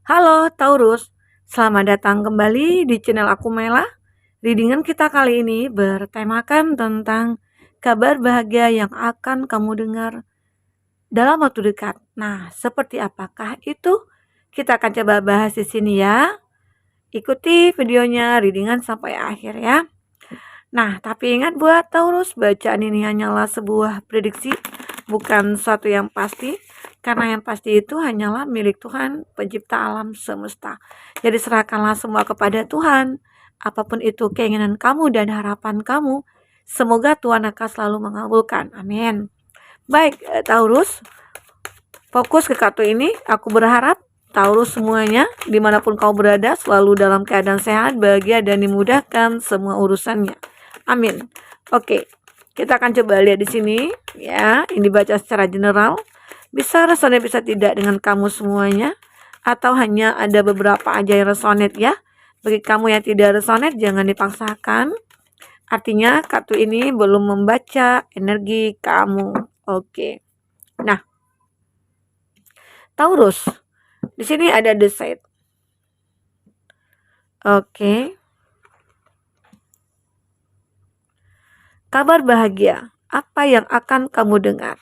Halo Taurus, selamat datang kembali di channel aku Mela. Readingan kita kali ini bertemakan tentang kabar bahagia yang akan kamu dengar dalam waktu dekat. Nah, seperti apakah itu? Kita akan coba bahas di sini ya. Ikuti videonya readingan sampai akhir ya. Nah, tapi ingat buat Taurus, bacaan ini hanyalah sebuah prediksi, bukan suatu yang pasti. Karena yang pasti itu hanyalah milik Tuhan, pencipta alam semesta. Jadi serahkanlah semua kepada Tuhan. Apapun itu keinginan kamu dan harapan kamu, semoga Tuhan akan selalu mengabulkan. Amin. Baik, Taurus, fokus ke kartu ini. Aku berharap Taurus semuanya, dimanapun kau berada, selalu dalam keadaan sehat, bahagia, dan dimudahkan semua urusannya. Amin. Oke, kita akan coba lihat di sini ya. Ini dibaca secara general. Bisa resonate, bisa tidak dengan kamu semuanya, atau hanya ada beberapa aja yang resonate ya. Bagi kamu yang tidak resonate, jangan dipaksakan. Artinya kartu ini belum membaca energi kamu. Oke. Nah, Taurus, di sini ada the side. Oke. Kabar bahagia, apa yang akan kamu dengar?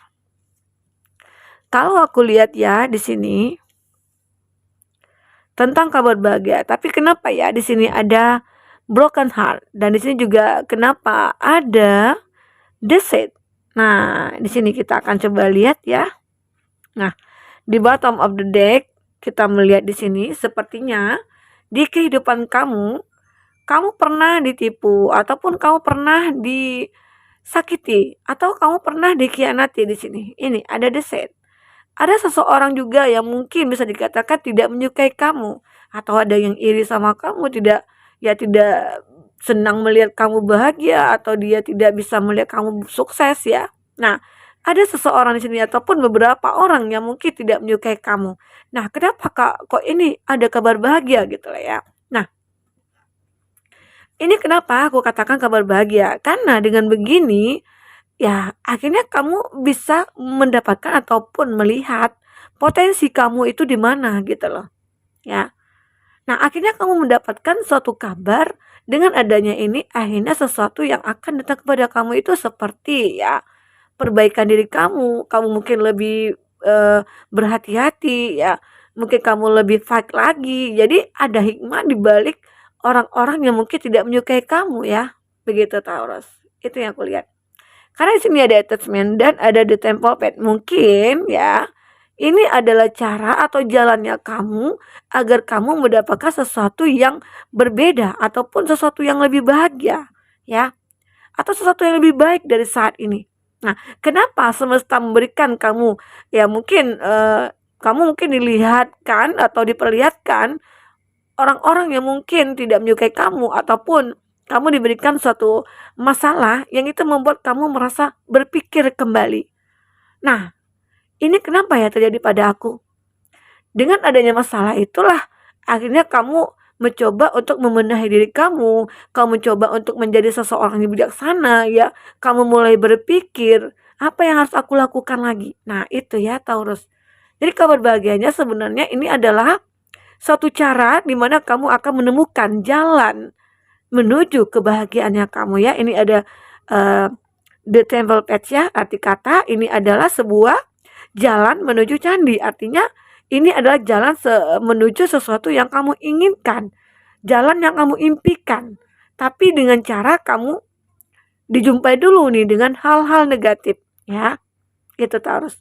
Kalau aku lihat ya di sini tentang kabar bahagia, tapi kenapa ya di sini ada broken heart dan di sini juga kenapa ada the side. Nah, di sini kita akan coba lihat ya. Nah, di bottom of the deck kita melihat di sini sepertinya di kehidupan kamu pernah ditipu ataupun kamu pernah disakiti atau kamu pernah dikhianati di sini. Ini ada the side. Ada seseorang juga yang mungkin bisa dikatakan tidak menyukai kamu atau ada yang iri sama kamu, tidak senang melihat kamu bahagia atau dia tidak bisa melihat kamu sukses ya. Nah, ada seseorang di sini ataupun beberapa orang yang mungkin tidak menyukai kamu. Nah, kenapa kok ini ada kabar bahagia gitu lah ya. Nah, ini kenapa aku katakan kabar bahagia? Karena dengan begini ya, akhirnya kamu bisa mendapatkan ataupun melihat potensi kamu itu di mana gitu loh. Ya. Nah, akhirnya kamu mendapatkan suatu kabar dengan adanya ini akhirnya sesuatu yang akan datang kepada kamu itu seperti ya perbaikan diri kamu. Kamu mungkin lebih berhati-hati ya. Mungkin kamu lebih fight lagi. Jadi ada hikmah di balik orang-orang yang mungkin tidak menyukai kamu ya. Begitu Taurus. Itu yang aku lihat. Karena di sini ada attachment dan ada the temple pad. Mungkin ya, ini adalah cara atau jalannya kamu agar kamu mendapatkan sesuatu yang berbeda ataupun sesuatu yang lebih bahagia, ya. Atau sesuatu yang lebih baik dari saat ini. Nah, kenapa semesta memberikan kamu ya mungkin kamu mungkin dilihatkan atau diperlihatkan orang-orang yang mungkin tidak menyukai kamu ataupun kamu diberikan suatu masalah yang itu membuat kamu merasa berpikir kembali. Nah, ini kenapa ya terjadi pada aku? Dengan adanya masalah itulah akhirnya kamu mencoba untuk membenahi diri kamu mencoba untuk menjadi seseorang yang bijaksana ya, kamu mulai berpikir, apa yang harus aku lakukan lagi? Nah, itu ya Taurus. Jadi kabar bahagianya sebenarnya ini adalah suatu cara di mana kamu akan menemukan jalan menuju kebahagiaannya kamu ya. Ini ada the temple path ya, arti kata ini adalah sebuah jalan menuju candi. Artinya ini adalah jalan menuju sesuatu yang kamu inginkan, jalan yang kamu impikan. Tapi dengan cara kamu dijumpai dulu nih dengan hal-hal negatif ya. Itu Taurus.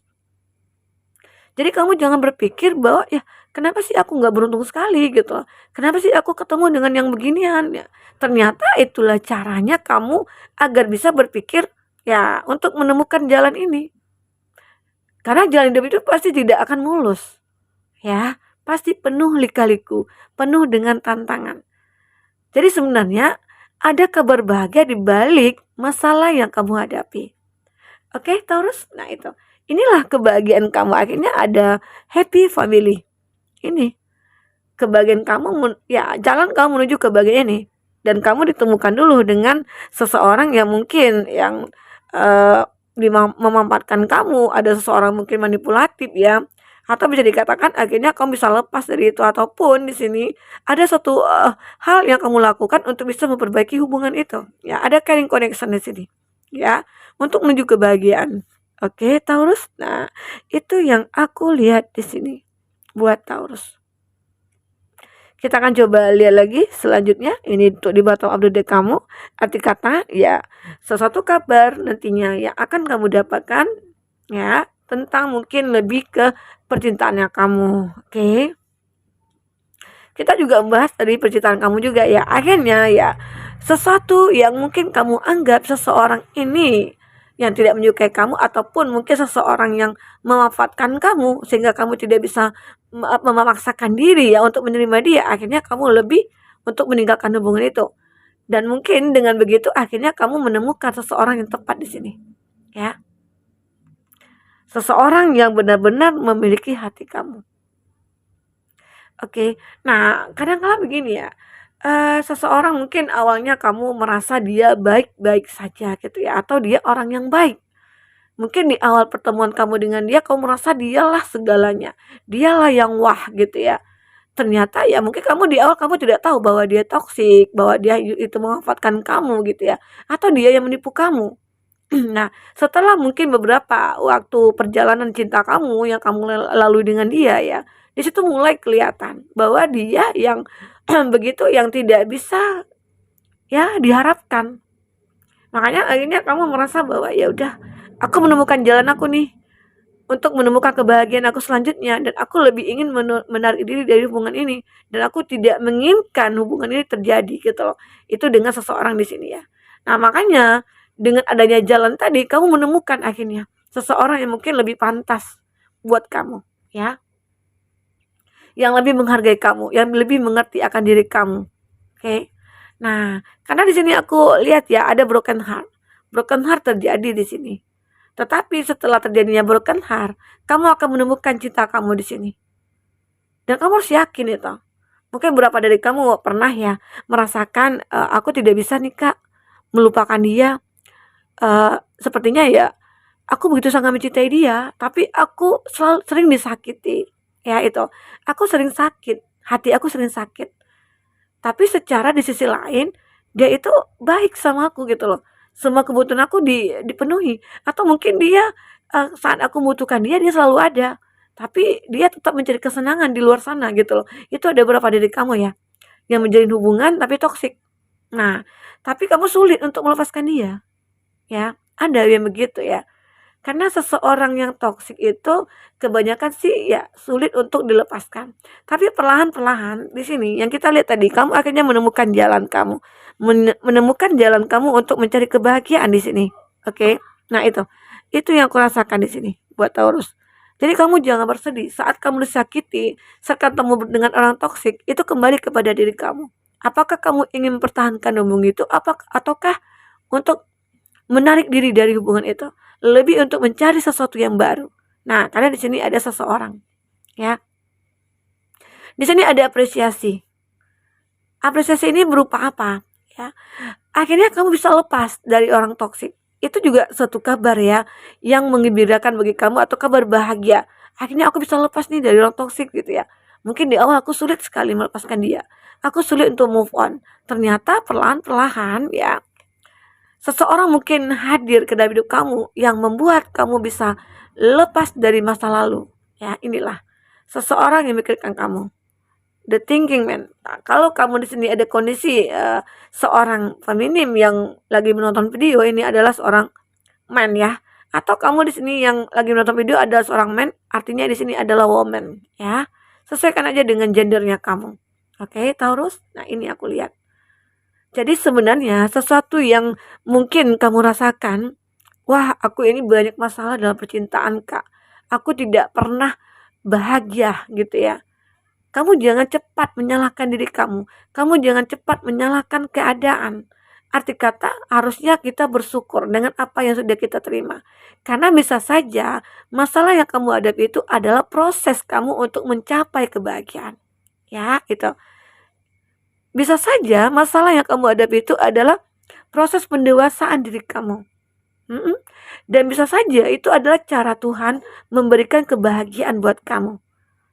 Jadi kamu jangan berpikir bahwa ya kenapa sih aku nggak beruntung sekali gitu. Kenapa sih aku ketemu dengan yang beginian ya. Ternyata itulah caranya kamu agar bisa berpikir ya untuk menemukan jalan ini. Karena jalan hidup itu pasti tidak akan mulus. Ya, pasti penuh lika-liku, penuh dengan tantangan. Jadi sebenarnya ada kabar bahagia di balik masalah yang kamu hadapi. Oke, Taurus. Nah, itu. Inilah kebahagiaan kamu. Akhirnya ada happy family. Ini kebahagiaan kamu ya, jalan kamu menuju kebahagiaan ini. Dan kamu ditemukan dulu dengan seseorang yang mungkin yang memanfaatkan kamu, ada seseorang mungkin manipulatif ya, Atau bisa dikatakan akhirnya kamu bisa lepas dari itu, ataupun di sini ada satu hal yang kamu lakukan untuk bisa memperbaiki hubungan itu. Ya, ada caring connection di sini. Ya, untuk menuju kebahagiaan. Oke, Taurus. Nah, itu yang aku lihat di sini buat Taurus. Kita akan coba lihat lagi selanjutnya. Ini untuk di bottom of the deck kamu. Arti kata, ya, sesuatu kabar nantinya yang akan kamu dapatkan, ya, tentang mungkin lebih ke percintaannya kamu. Oke. Kita juga membahas tadi percintaan kamu juga, ya. Akhirnya, ya, sesuatu yang mungkin kamu anggap seseorang ini yang tidak menyukai kamu, ataupun mungkin seseorang yang memanfaatkan kamu sehingga kamu tidak bisa memaksakan diri ya untuk menerima dia, akhirnya kamu lebih untuk meninggalkan hubungan itu. Dan mungkin dengan begitu akhirnya kamu menemukan seseorang yang tepat di sini, ya. Seseorang yang benar-benar memiliki hati kamu. Oke. Nah, kadang-kala begini ya, seseorang mungkin awalnya kamu merasa dia baik-baik saja gitu ya, atau dia orang yang baik. Mungkin di awal pertemuan kamu dengan dia, kamu merasa dialah segalanya, dialah yang wah gitu ya. Ternyata ya mungkin kamu di awal kamu tidak tahu bahwa dia toksik, bahwa dia itu memanfaatkan kamu gitu ya, atau dia yang menipu kamu. Nah, setelah mungkin beberapa waktu perjalanan cinta kamu yang kamu lalui dengan dia ya, di situ mulai kelihatan bahwa dia yang begitu yang tidak bisa ya diharapkan. Makanya akhirnya kamu merasa bahwa ya udah, aku menemukan jalan aku nih untuk menemukan kebahagiaan aku selanjutnya, dan aku lebih ingin menarik diri dari hubungan ini, dan aku tidak menginginkan hubungan ini terjadi gitu loh. Itu dengan seseorang di sini ya. Nah, makanya dengan adanya jalan tadi kamu menemukan akhirnya seseorang yang mungkin lebih pantas buat kamu, ya. Yang lebih menghargai kamu, yang lebih mengerti akan diri kamu. Oke. Nah, karena di sini aku lihat ya ada broken heart. Broken heart terjadi di sini. Tetapi setelah terjadinya broken heart, kamu akan menemukan cinta kamu di sini. Dan kamu harus yakin itu. Mungkin beberapa dari kamu pernah ya merasakan, aku tidak bisa nih Kak melupakan dia. Sepertinya ya aku begitu sangat mencintai dia, tapi aku sering disakiti. Ya itu, aku sering sakit, hati aku sering sakit. Tapi secara di sisi lain, dia itu baik sama aku gitu loh. Semua kebutuhan aku dipenuhi, atau mungkin dia, saat aku membutuhkan dia, dia selalu ada. Tapi dia tetap mencari kesenangan di luar sana gitu loh. Itu ada beberapa dari kamu ya, yang menjalin hubungan tapi toksik. Nah, tapi kamu sulit untuk melepaskan dia, ya. Ada yang begitu ya. Karena seseorang yang toksik itu kebanyakan sih ya sulit untuk dilepaskan. Tapi perlahan-perlahan di sini yang kita lihat tadi, kamu akhirnya menemukan jalan kamu. Menemukan jalan kamu untuk mencari kebahagiaan di sini. Oke. Nah, itu. Itu yang aku rasakan di sini buat Taurus. Jadi kamu jangan bersedih saat kamu disakiti, saat ketemu dengan orang toksik, itu kembali kepada diri kamu. Apakah kamu ingin mempertahankan hubungan itu, ataukah untuk menarik diri dari hubungan itu, lebih untuk mencari sesuatu yang baru. Nah, karena di sini ada seseorang, ya. Di sini ada apresiasi. Apresiasi ini berupa apa? Ya. Akhirnya kamu bisa lepas dari orang toksik. Itu juga suatu kabar ya, yang menggembirakan bagi kamu atau kabar bahagia. Akhirnya aku bisa lepas nih dari orang toksik gitu ya. Mungkin di awal aku sulit sekali melepaskan dia. Aku sulit untuk move on. Ternyata perlahan-perlahan ya, seseorang mungkin hadir ke dalam hidup kamu yang membuat kamu bisa lepas dari masa lalu. Ya, inilah seseorang yang memikirkan kamu. The thinking man. Nah, kalau kamu di sini ada kondisi seorang feminim yang lagi menonton video, ini adalah seorang man ya. Atau kamu di sini yang lagi menonton video adalah seorang man, artinya di sini adalah woman ya. Sesuaikan aja dengan gendernya kamu. Oke, Taurus. Nah, ini aku lihat. Jadi sebenarnya sesuatu yang mungkin kamu rasakan, wah aku ini banyak masalah dalam percintaan Kak. Aku tidak pernah bahagia gitu ya. Kamu jangan cepat menyalahkan diri kamu. Kamu jangan cepat menyalahkan keadaan. Arti kata harusnya kita bersyukur dengan apa yang sudah kita terima. Karena bisa saja masalah yang kamu hadapi itu adalah proses kamu untuk mencapai kebahagiaan. Ya, itu. Bisa saja masalah yang kamu hadapi itu adalah proses pendewasaan diri kamu. Mhm. Dan bisa saja itu adalah cara Tuhan memberikan kebahagiaan buat kamu.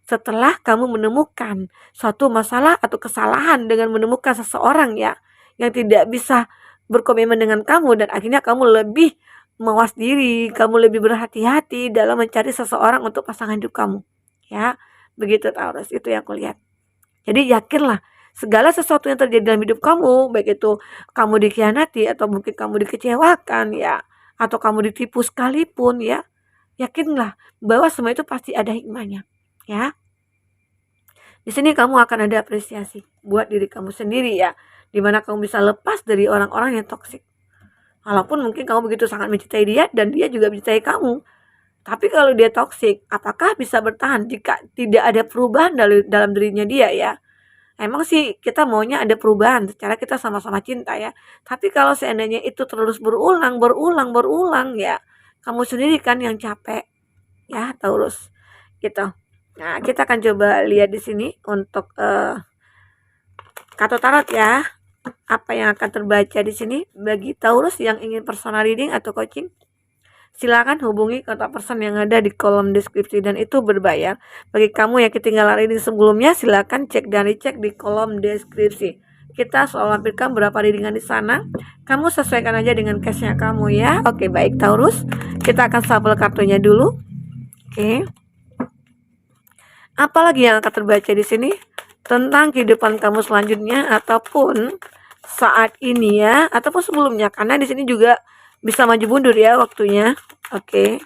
Setelah kamu menemukan suatu masalah atau kesalahan dengan menemukan seseorang ya, yang tidak bisa berkomitmen dengan kamu dan akhirnya kamu lebih mawas diri, kamu lebih berhati-hati dalam mencari seseorang untuk pasangan hidup kamu. Ya, begitu Taurus, itu yang aku lihat. Jadi yakinlah segala sesuatu yang terjadi dalam hidup kamu, baik itu kamu dikhianati atau mungkin kamu dikecewakan ya, atau kamu ditipu sekalipun ya, yakinlah bahwa semua itu pasti ada hikmahnya. Ya. Di sini kamu akan ada apresiasi buat diri kamu sendiri ya, di mana kamu bisa lepas dari orang-orang yang toksik. Walaupun mungkin kamu begitu sangat mencintai dia dan dia juga mencintai kamu. Tapi kalau dia toksik, apakah bisa bertahan jika tidak ada perubahan dalam dirinya dia ya? Emang sih kita maunya ada perubahan secara kita sama-sama cinta ya. Tapi kalau seandainya itu terus berulang ya, kamu sendiri kan yang capek ya Taurus gitu. Nah, kita akan coba lihat di sini untuk kartu tarot ya. Apa yang akan terbaca di sini bagi Taurus yang ingin personal reading atau coaching? Silakan hubungi kontak person yang ada di kolom deskripsi dan itu berbayar. Bagi kamu yang ketinggalan reading sebelumnya, silakan cek dan dicek di kolom deskripsi. Kita selalu lampirkan berapa readingan di sana. Kamu sesuaikan aja dengan case-nya kamu ya. Oke, baik Taurus. Kita akan shuffle kartunya dulu. Oke. Apalagi yang akan terbaca di sini tentang kehidupan kamu selanjutnya ataupun saat ini ya, ataupun sebelumnya, karena di sini juga bisa maju mundur ya waktunya. Oke.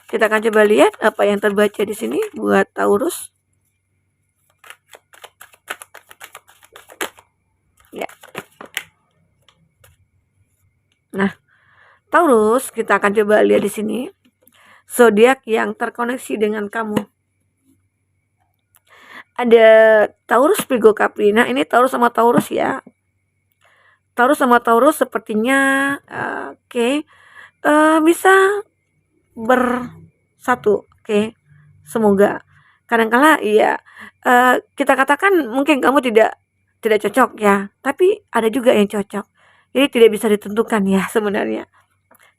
Kita akan coba lihat apa yang terbaca di sini buat Taurus. Ya. Nah, Taurus, kita akan coba lihat di sini zodiak yang terkoneksi dengan kamu. Ada Taurus, Virgo, Capri. Nah, ini Taurus sama Taurus ya. Taurus sama Taurus sepertinya bisa bersatu. Oke. Semoga. Kadang-kala ya kita katakan mungkin kamu tidak cocok ya, tapi ada juga yang cocok. Jadi tidak bisa ditentukan ya sebenarnya.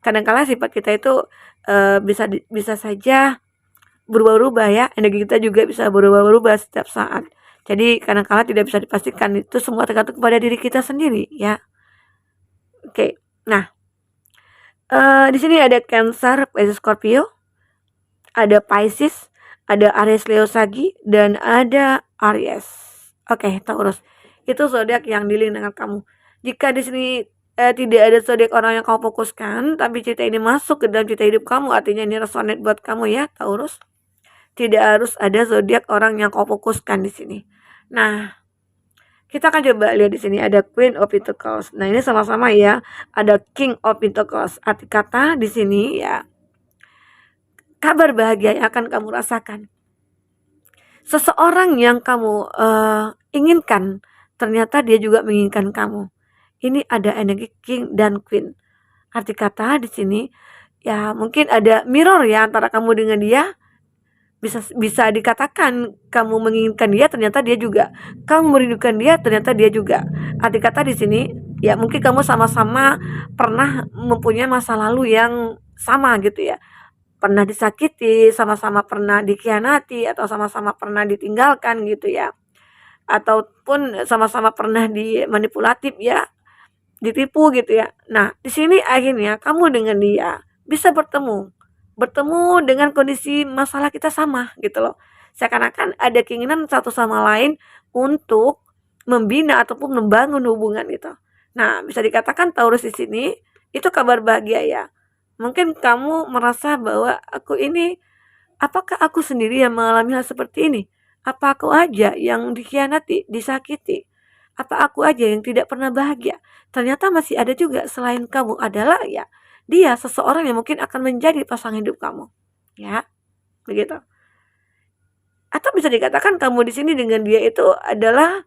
Kadang-kala sifat kita itu bisa saja berubah-ubah ya, energi kita juga bisa berubah-ubah setiap saat. Jadi kadang-kala tidak bisa dipastikan, itu semua tergantung kepada diri kita sendiri ya. Oke. Nah, di sini ada Cancer, Pisces, Scorpio, ada Pisces, ada Aries, Leo, Sagi, dan ada Aries. Oke, Taurus. Itu zodiak yang dealing dengan kamu. Jika di sini tidak ada zodiak orang yang kamu fokuskan, tapi cerita ini masuk ke dalam cerita hidup kamu, artinya ini resonate buat kamu ya, Taurus. Tidak harus ada zodiak orang yang kau fokuskan di sini. Nah, kita akan coba lihat di sini ada Queen of Pentacles. Nah, ini sama-sama ya, ada King of Pentacles. Arti kata di sini ya, kabar bahagia yang akan kamu rasakan. Seseorang yang kamu inginkan, ternyata dia juga menginginkan kamu. Ini ada energi King dan Queen. Arti kata di sini ya mungkin ada mirror ya antara kamu dengan dia. Bisa dikatakan kamu menginginkan dia, ternyata dia juga. Kamu merindukan dia, ternyata dia juga. Arti kata di sini ya mungkin kamu sama-sama pernah mempunyai masa lalu yang sama gitu ya. Pernah disakiti, sama-sama pernah dikhianati, atau sama-sama pernah ditinggalkan gitu ya. Ataupun sama-sama pernah dimanipulatif ya, ditipu gitu ya. Nah, di sini akhirnya kamu dengan dia bisa bertemu dengan kondisi masalah kita sama gitu loh. Seakan-akan ada keinginan satu sama lain untuk membina ataupun membangun hubungan gitu. Nah, bisa dikatakan Taurus di sini itu kabar bahagia ya. Mungkin kamu merasa bahwa apakah aku sendiri yang mengalami hal seperti ini? Apa aku aja yang dikhianati, disakiti? Apa aku aja yang tidak pernah bahagia? Ternyata masih ada juga selain kamu adalah ya dia seseorang yang mungkin akan menjadi pasangan hidup kamu. Ya, begitu. Atau bisa dikatakan kamu di sini dengan dia itu adalah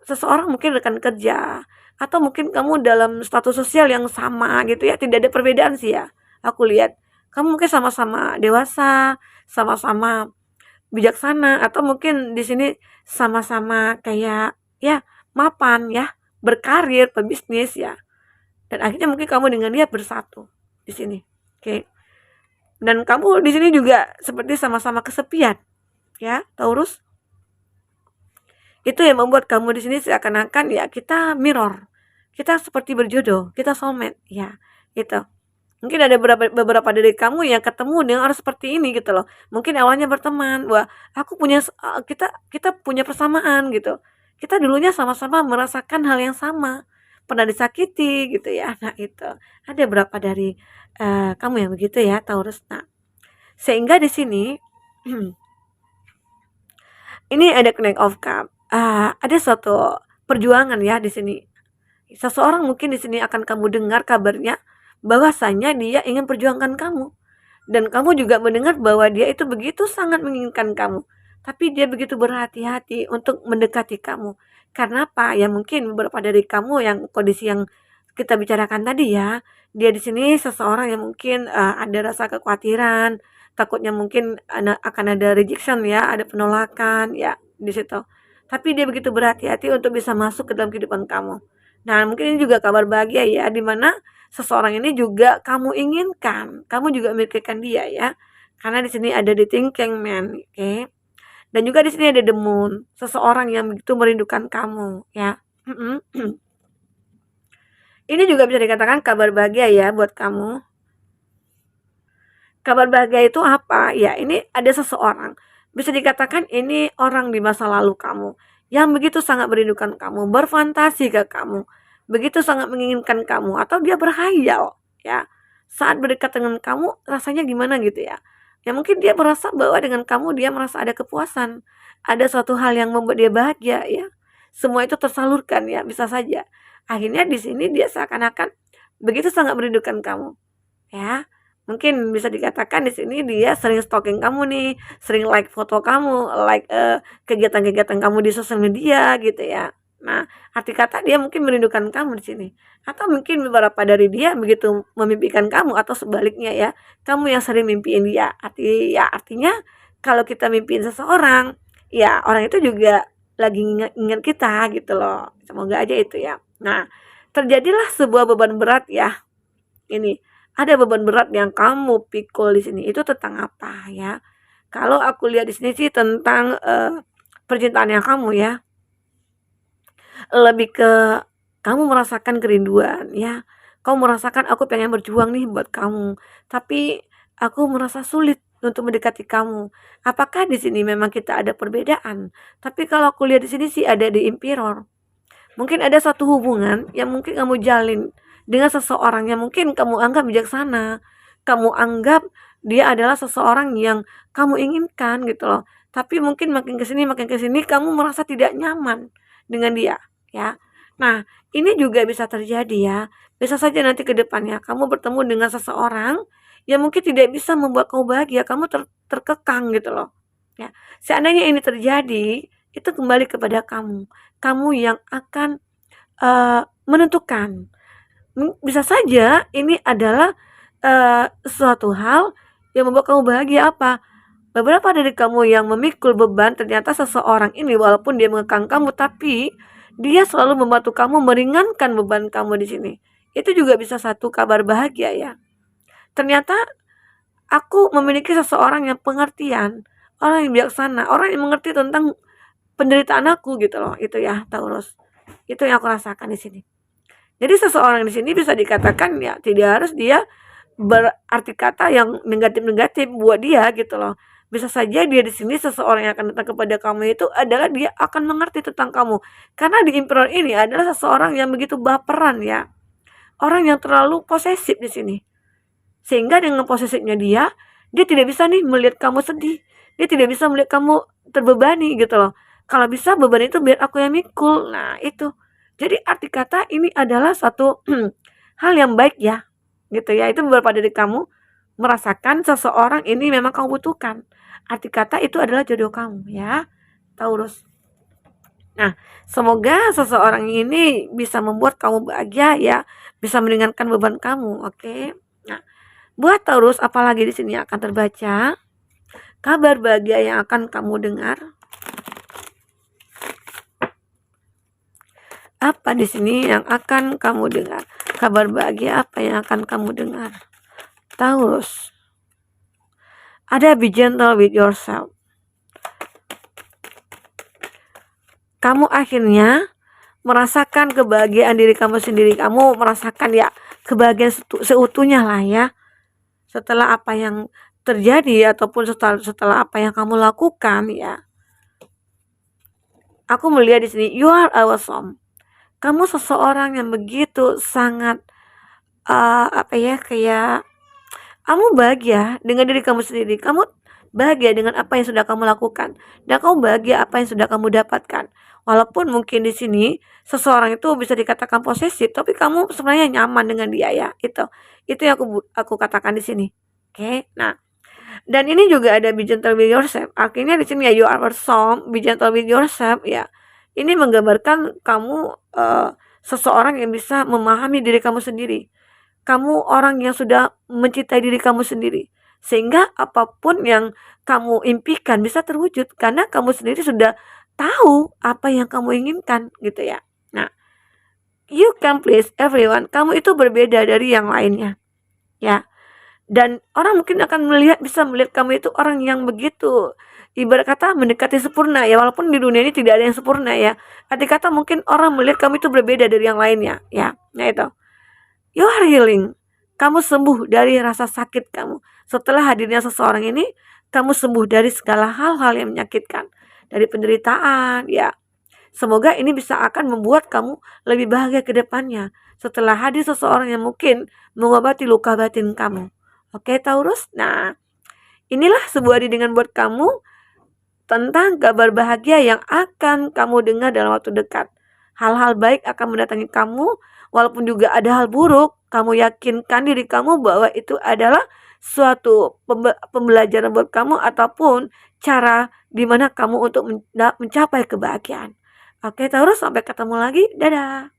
seseorang mungkin rekan kerja atau mungkin kamu dalam status sosial yang sama gitu ya, tidak ada perbedaan sih ya. Aku lihat kamu mungkin sama-sama dewasa, sama-sama bijaksana atau mungkin di sini sama-sama kayak ya mapan ya, berkarir, pebisnis ya. dan akhirnya mungkin kamu dengan dia bersatu di sini. Oke. Dan kamu di sini juga seperti sama-sama kesepian, ya, Taurus. Itu yang membuat kamu di sini seakan-akan ya kita mirror. Kita seperti berjodoh, kita soulmate, ya. Gitu. Mungkin ada beberapa dari kamu yang ketemu dengan orang seperti ini gitu loh. Mungkin awalnya berteman, wah aku punya kita punya persamaan gitu. Kita dulunya sama-sama merasakan hal yang sama, pernah disakiti gitu ya. Nah itu ada berapa dari kamu yang begitu ya Taurus. Nah sehingga di sini ini ada Knight of Cup. Ada suatu perjuangan ya di sini. Seseorang mungkin di sini akan kamu dengar kabarnya bahwasanya dia ingin perjuangkan kamu. Dan kamu juga mendengar bahwa dia itu begitu sangat menginginkan kamu. Tapi dia begitu berhati-hati untuk mendekati kamu. Karena apa? Ya mungkin beberapa dari kamu yang kondisi yang kita bicarakan tadi ya. Dia di sini seseorang yang mungkin ada rasa kekhawatiran, takutnya mungkin akan ada rejection ya, ada penolakan ya di situ. Tapi dia begitu berhati-hati untuk bisa masuk ke dalam kehidupan kamu. Nah, mungkin ini juga kabar bahagia ya, di mana seseorang ini juga kamu inginkan, kamu juga memikirkan dia ya. Karena di sini ada the thinking man, oke. Dan juga di sini ada the moon, seseorang yang begitu merindukan kamu ya. Ini juga bisa dikatakan kabar bahagia ya buat kamu. Kabar bahagia itu apa? Ya, ini ada seseorang. Bisa dikatakan ini orang di masa lalu kamu yang begitu sangat merindukan kamu, berfantasi ke kamu, begitu sangat menginginkan kamu, atau dia berhayal ya. Saat berdekat dengan kamu rasanya gimana gitu ya. Ya mungkin dia merasa bahwa dengan kamu dia merasa ada kepuasan, ada suatu hal yang membuat dia bahagia ya. Semua itu tersalurkan ya, bisa saja. Akhirnya di sini dia seakan-akan begitu sangat merindukan kamu ya. Mungkin bisa dikatakan di sini dia sering stalking kamu nih, sering like foto kamu, like kegiatan-kegiatan kamu di sosial media gitu ya. Nah, arti kata dia mungkin merindukan kamu di sini. Atau mungkin beberapa dari dia begitu memimpikan kamu atau sebaliknya ya. Kamu yang sering mimpiin dia. Artinya kalau kita mimpiin seseorang, ya orang itu juga lagi ingat kita gitu loh. Semoga aja itu ya. Nah, terjadilah sebuah beban berat ya. Ini ada beban berat yang kamu pikul di sini. Itu tentang apa ya? Kalau aku lihat di sini sih tentang percintaan yang kamu ya. Lebih ke kamu merasakan kerinduan ya. Kamu merasakan aku pengen berjuang nih buat kamu. Tapi aku merasa sulit untuk mendekati kamu. Apakah di sini memang kita ada perbedaan? Tapi kalau aku lihat di sini sih ada di Emperor. Mungkin ada satu hubungan yang mungkin kamu jalin dengan seseorang yang mungkin kamu anggap bijaksana. Kamu anggap dia adalah seseorang yang kamu inginkan gitu loh. Tapi mungkin makin ke sini kamu merasa tidak nyaman dengan dia, ya. Nah, ini juga bisa terjadi ya. Bisa saja nanti ke depannya kamu bertemu dengan seseorang yang mungkin tidak bisa membuat kamu bahagia, kamu terkekang gitu loh. Ya. Seandainya ini terjadi, itu kembali kepada kamu. Kamu yang akan menentukan. Bisa saja ini adalah suatu hal yang membuat kamu bahagia apa? Beberapa dari kamu yang memikul beban ternyata seseorang ini walaupun dia mengekang kamu tapi dia selalu membantu kamu meringankan beban kamu di sini. Itu juga bisa satu kabar bahagia ya. Ternyata aku memiliki seseorang yang pengertian, orang yang bijaksana, orang yang mengerti tentang penderitaan aku gitu loh. Itu ya Taurus. Itu yang aku rasakan di sini. Jadi seseorang di sini bisa dikatakan ya tidak harus dia berarti kata yang negatif-negatif buat dia gitu loh. Bisa saja dia di sini seseorang yang akan datang kepada kamu itu adalah dia akan mengerti tentang kamu. Karena di Emperor ini adalah seseorang yang begitu baperan ya. Orang yang terlalu posesif di sini. Sehingga dengan posesifnya dia tidak bisa nih melihat kamu sedih. Dia tidak bisa melihat kamu terbebani gitu loh. Kalau bisa beban itu biar aku yang mikul. Nah, itu. Jadi arti kata ini adalah satu hal yang baik ya. Gitu ya. Itu beberapa dari kamu merasakan seseorang ini memang kamu butuhkan. Arti kata itu adalah jodoh kamu ya. Taurus. Nah, semoga seseorang ini bisa membuat kamu bahagia ya. Bisa meringankan beban kamu, oke? Nah, buat Taurus apalagi di sini akan terbaca kabar bahagia yang akan kamu dengar. Apa di sini yang akan kamu dengar? Kabar bahagia apa yang akan kamu dengar? Taurus, ada be gentle with yourself. Kamu akhirnya merasakan kebahagiaan diri kamu sendiri. Kamu merasakan ya kebahagiaan seutuhnya lah ya. Setelah apa yang terjadi ataupun setelah apa yang kamu lakukan ya. Aku melihat di sini, you are awesome. Kamu seseorang yang begitu sangat kayak kamu bahagia dengan diri kamu sendiri. Kamu bahagia dengan apa yang sudah kamu lakukan dan kamu bahagia apa yang sudah kamu dapatkan. Walaupun mungkin di sini seseorang itu bisa dikatakan posesif, tapi kamu sebenarnya nyaman dengan dia ya. Itu yang aku katakan di sini. Oke. Nah, dan ini juga ada be gentle with yourself. Akhirnya di sini ya you are awesome, be gentle with yourself ya. Ini menggambarkan kamu seseorang yang bisa memahami diri kamu sendiri. Kamu orang yang sudah mencintai diri kamu sendiri. Sehingga apapun yang kamu impikan bisa terwujud karena kamu sendiri sudah tahu apa yang kamu inginkan gitu ya. Nah, you can please everyone. Kamu itu berbeda dari yang lainnya. Ya. Dan orang mungkin akan bisa melihat kamu itu orang yang begitu ibarat kata mendekati sempurna ya, walaupun di dunia ini tidak ada yang sempurna ya. Arti kata mungkin orang melihat kamu itu berbeda dari yang lainnya ya. Nah itu. You are healing. Kamu sembuh dari rasa sakit kamu. Setelah hadirnya seseorang ini, kamu sembuh dari segala hal-hal yang menyakitkan. Dari penderitaan, ya. Semoga ini bisa akan membuat kamu lebih bahagia ke depannya. Setelah hadir seseorang yang mungkin mengobati luka batin kamu. Oke, Taurus? Nah, inilah sebuah didingan buat kamu tentang kabar bahagia yang akan kamu dengar dalam waktu dekat. Hal-hal baik akan mendatangi kamu, walaupun juga ada hal buruk, kamu yakinkan diri kamu bahwa itu adalah suatu pembelajaran buat kamu ataupun cara dimana kamu untuk mencapai kebahagiaan. Oke, Taurus, sampai ketemu lagi. Dadah.